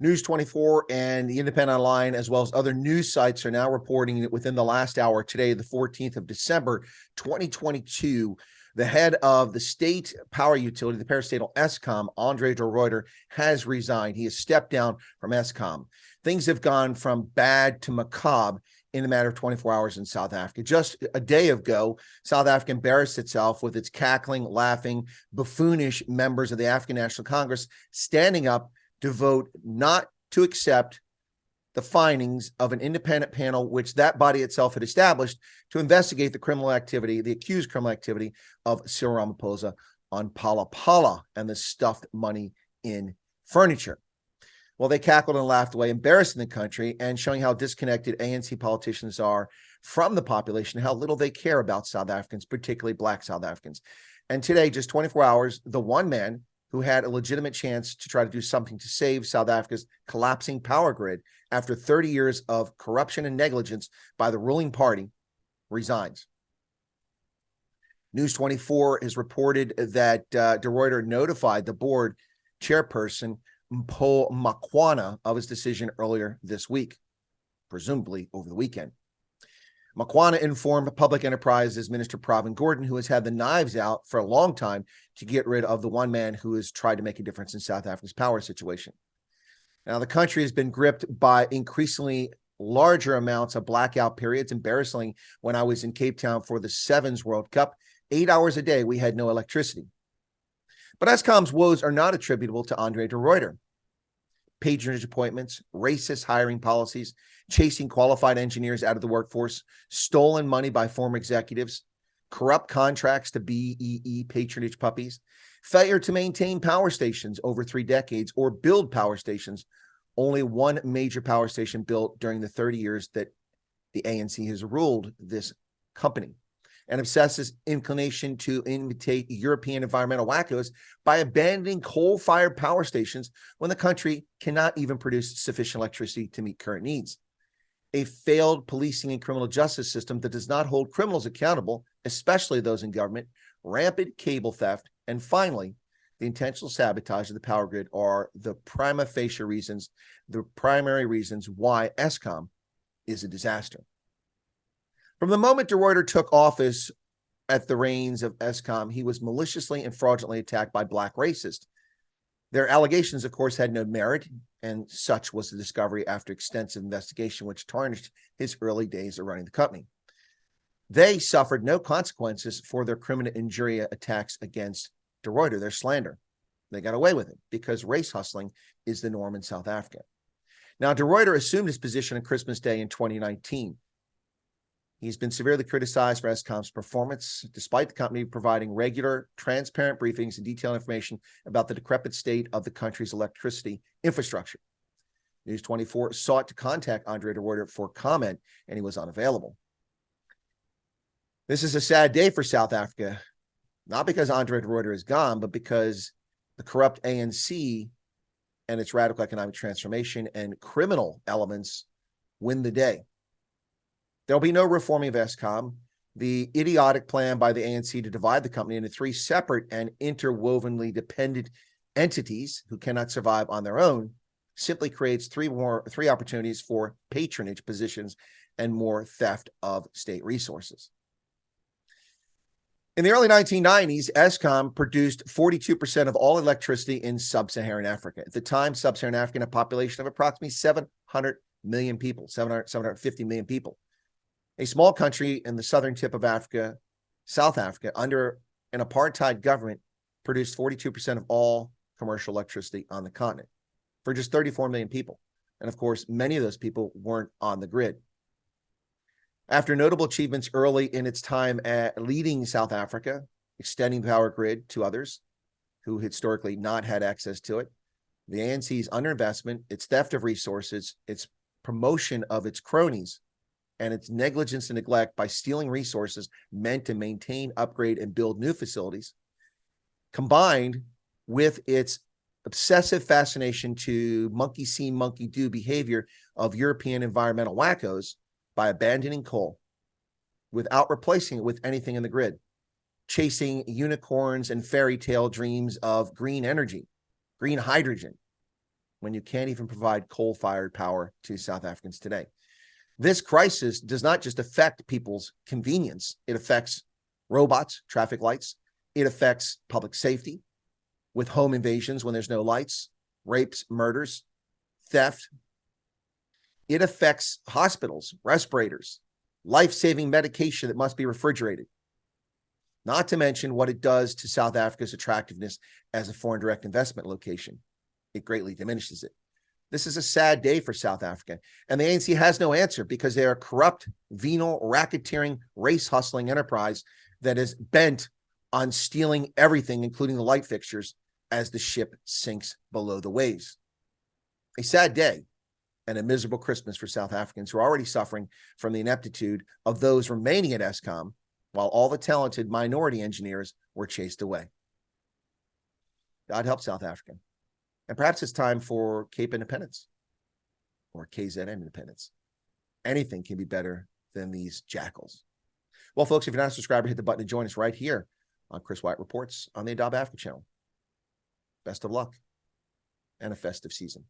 News 24 and the Independent Online, as well as other news sites, are now reporting that within the last hour, today, the 14th of December, 2022, the head of the state power utility, the parastatal Eskom, Andre de Ruyter, has resigned. He has stepped down from Eskom. Things have gone from bad to macabre in a matter of 24 hours in South Africa. Just a day ago, South Africa embarrassed itself with its cackling, laughing, buffoonish members of the African National Congress standing up to vote not to accept the findings of an independent panel, which that body itself had established to investigate the criminal activity, the accused criminal activity of Cyril Ramaphosa on Pala Pala and the stuffed money in furniture. Well, they cackled and laughed away, embarrassing the country and showing how disconnected ANC politicians are from the population, how little they care about South Africans, particularly Black South Africans. And today, just 24 hours, the one man who had a legitimate chance to try to do something to save South Africa's collapsing power grid after 30 years of corruption and negligence by the ruling party, resigns. News 24 has reported that de Ruyter notified the board chairperson, Mpho Makwana, of his decision earlier this week, presumably over the weekend. Makwana informed Public Enterprises Minister Pravin Gordhan, who has had the knives out for a long time to get rid of the one man who has tried to make a difference in South Africa's power situation. Now, the country has been gripped by increasingly larger amounts of blackout periods. Embarrassingly, when I was in Cape Town for the Sevens World Cup, 8 hours a day, we had no electricity. But Eskom's woes are not attributable to Andre de Ruyter. Patronage appointments, racist hiring policies, chasing qualified engineers out of the workforce, stolen money by former executives, corrupt contracts to BEE patronage puppies, failure to maintain power stations over 3 decades or build power stations. Only one major power station built during the 30 years that the ANC has ruled this company. An obsessive inclination to imitate European environmental wackos by abandoning coal-fired power stations when the country cannot even produce sufficient electricity to meet current needs. A failed policing and criminal justice system that does not hold criminals accountable, especially those in government, rampant cable theft, and finally, the intentional sabotage of the power grid are the prima facie reasons, the primary reasons why Eskom is a disaster. From the moment de Ruyter took office at the reins of Eskom, he was maliciously and fraudulently attacked by Black racists. Their allegations, of course, had no merit, and such was the discovery after extensive investigation, which tarnished his early days of running the company. They suffered no consequences for their criminal injuria attacks against de Ruyter, their slander. They got away with it because race hustling is the norm in South Africa. Now, de Ruyter assumed his position on Christmas Day in 2019. He's been severely criticized for Eskom's performance, despite the company providing regular, transparent briefings and detailed information about the decrepit state of the country's electricity infrastructure. News 24 sought to contact Andre de Ruyter for comment, and he was unavailable. This is a sad day for South Africa, not because Andre de Ruyter is gone, but because the corrupt ANC and its radical economic transformation and criminal elements win the day. There'll be no reforming of Eskom. The idiotic plan by the ANC to divide the company into 3 separate and interwovenly dependent entities who cannot survive on their own simply creates 3 opportunities for patronage positions and more theft of state resources. In the early 1990s, Eskom produced 42% of all electricity in sub-Saharan Africa. At the time, sub-Saharan Africa had a population of approximately 700 million people, 750 million people. A small country in the southern tip of Africa, South Africa, under an apartheid government, produced 42% of all commercial electricity on the continent for just 34 million people. And of course, many of those people weren't on the grid. After notable achievements early in its time at leading South Africa, extending the power grid to others who historically not had access to it, the ANC's underinvestment, its theft of resources, its promotion of its cronies, and its negligence and neglect by stealing resources meant to maintain, upgrade, and build new facilities, combined with its obsessive fascination to monkey see, monkey do behavior of European environmental wackos by abandoning coal without replacing it with anything in the grid, chasing unicorns and fairy tale dreams of green energy, green hydrogen, when you can't even provide coal-fired power to South Africans today. This crisis does not just affect people's convenience. It affects robots, traffic lights. It affects public safety with home invasions when there's no lights, rapes, murders, theft. It affects hospitals, respirators, life-saving medication that must be refrigerated. Not to mention what it does to South Africa's attractiveness as a foreign direct investment location. It greatly diminishes it. This is a sad day for South Africa, and the ANC has no answer because they are a corrupt, venal, racketeering, race-hustling enterprise that is bent on stealing everything, including the light fixtures, as the ship sinks below the waves. A sad day and a miserable Christmas for South Africans who are already suffering from the ineptitude of those remaining at Eskom, while all the talented minority engineers were chased away. God help South Africa. And perhaps it's time for Cape Independence or KZN Independence. Anything can be better than these jackals. Well, folks, if you're not a subscriber, hit the button to join us right here on Chris Wyatt Reports on the Adobe Africa channel. Best of luck and a festive season.